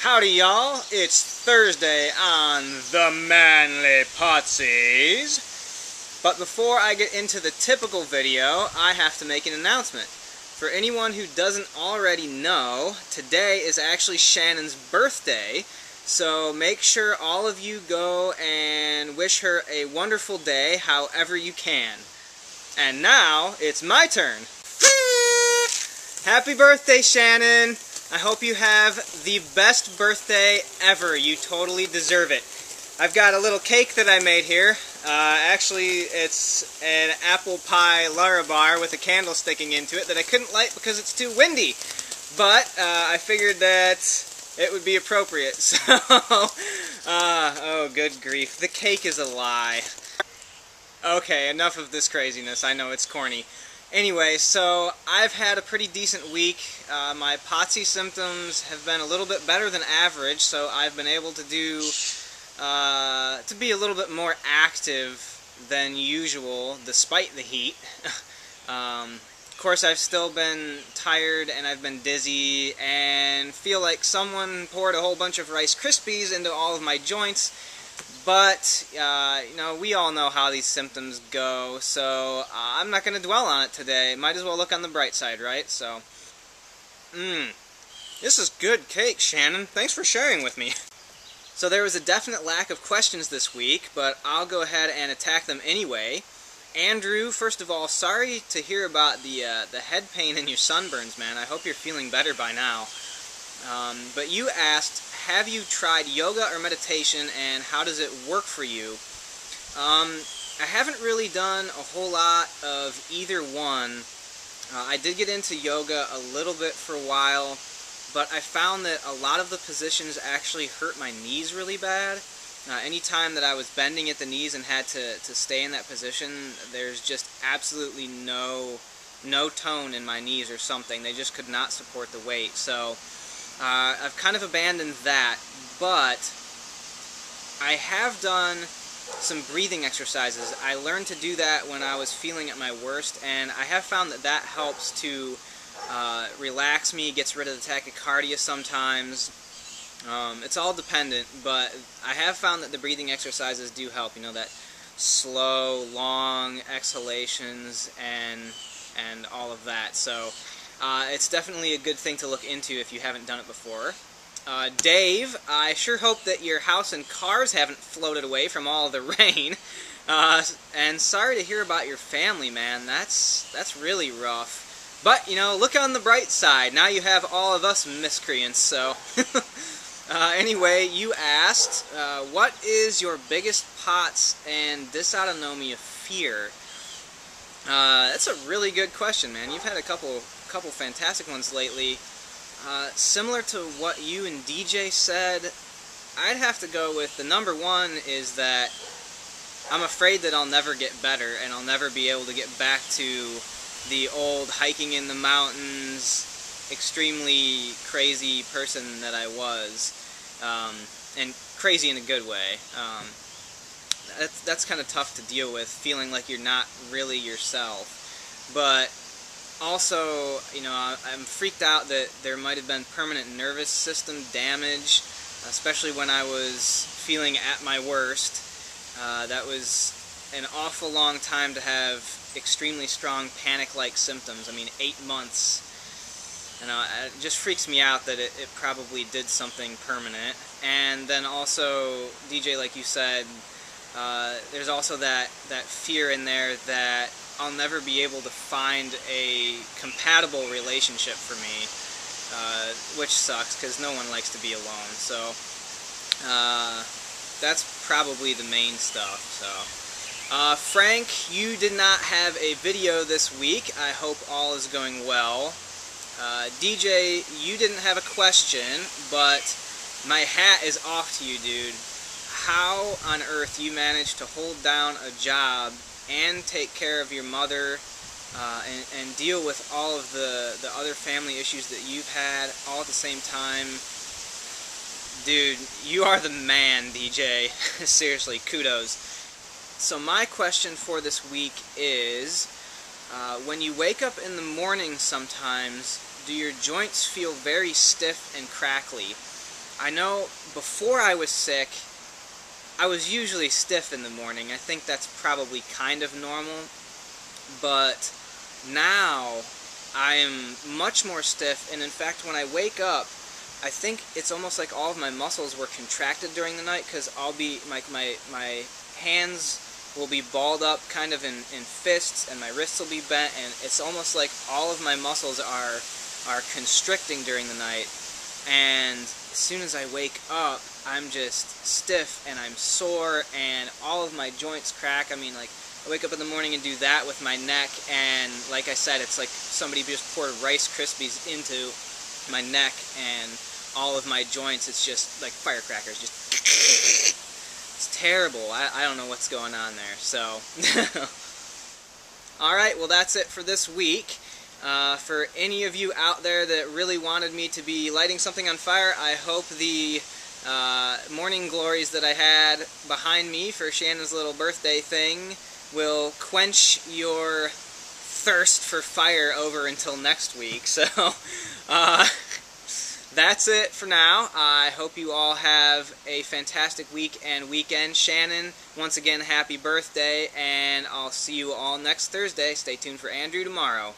Howdy y'all, it's Thursday on TheManlyPotsies. But before I get into the typical video, I have to make an announcement. For anyone who doesn't already know, today is actually Shannon's birthday, so make sure all of you go and wish her a wonderful day however you can. And now, it's my turn. Happy birthday, Shannon! I hope you have the best birthday ever. You totally deserve it. I've got a little cake that I made here. Actually, it's an apple pie Larabar with a candle sticking into it that I couldn't light because it's too windy. But I figured that it would be appropriate. So, oh, good grief. The cake is a lie. Okay, enough of this craziness. I know it's corny. Anyway, so I've had a pretty decent week. My potsy symptoms have been a little bit better than average, so I've been able to do to be a little bit more active than usual, despite the heat. Of course, I've still been tired and I've been dizzy and feel like someone poured a whole bunch of Rice Krispies into all of my joints. But, you know, we all know how these symptoms go, so I'm not going to dwell on it today. Might as well look on the bright side, right? So, this is good cake, Shannon. Thanks for sharing with me. So there was a definite lack of questions this week, but I'll go ahead and attack them anyway. Andrew, first of all, sorry to hear about the head pain and your sunburns, man. I hope you're feeling better by now. But you asked, have you tried yoga or meditation, and how does it work for you? I haven't really done a whole lot of either one. I did get into yoga a little bit for a while, but I found that a lot of the positions actually hurt my knees really bad. Anytime that I was bending at the knees and had to stay in that position, there's just absolutely no tone in my knees or something. They just could not support the weight. So I've kind of abandoned that, but I have done some breathing exercises. I learned to do that when I was feeling at my worst, and I have found that that helps to relax me, gets rid of the tachycardia sometimes. It's all dependent, but I have found that the breathing exercises do help. You know, that slow, long exhalations and all of that. So it's definitely a good thing to look into if you haven't done it before. Dave, I sure hope that your house and cars haven't floated away from all the rain. And sorry to hear about your family, man. That's really rough. But, you know, look on the bright side. Now you have all of us miscreants, so... Anyway, you asked, what is your biggest POTS and dysautonomia fear? That's a really good question, man. You've had a couple fantastic ones lately. Similar to what you and DJ said, I'd have to go with the number one is that I'm afraid that I'll never get better and I'll never be able to get back to the old hiking in the mountains, extremely crazy person that I was, and crazy in a good way. That's kind of tough to deal with, feeling like you're not really yourself. But also, you know, I'm freaked out that there might have been permanent nervous system damage, especially when I was feeling at my worst. That was an awful long time to have extremely strong panic-like symptoms. I mean, 8 months. You know, it just freaks me out that it probably did something permanent. And then also, DJ, like you said, there's also that fear in there that I'll never be able to find a compatible relationship for me, which sucks because no one likes to be alone. So that's probably the main stuff. So Frank, you did not have a video this week. I hope all is going well. DJ, you didn't have a question, but my hat is off to you, dude. How on earth you managed to hold down a job and take care of your mother and deal with all of the other family issues that you've had all at the same time. Dude, you are the man, DJ. Seriously, kudos. So my question for this week is, when you wake up in the morning sometimes, do your joints feel very stiff and crackly? I know before I was sick, I was usually stiff in the morning. I think that's probably kind of normal, but now I am much more stiff, and in fact when I wake up, I think it's almost like all of my muscles were contracted during the night, because I'll be, my hands will be balled up kind of in fists, and my wrists will be bent, and it's almost like all of my muscles are constricting during the night, and as soon as I wake up, I'm just stiff, and I'm sore, and all of my joints crack. I mean, like, I wake up in the morning and do that with my neck, and like I said, it's like somebody just poured Rice Krispies into my neck, and all of my joints, it's just like firecrackers, just it's terrible. I don't know what's going on there. So alright, well that's it for this week. For any of you out there that really wanted me to be lighting something on fire, I hope the morning glories that I had behind me for Shannon's little birthday thing will quench your thirst for fire over until next week. So that's it for now. I hope you all have a fantastic week and weekend. Shannon, once again, happy birthday, and I'll see you all next Thursday. Stay tuned for Andrew tomorrow.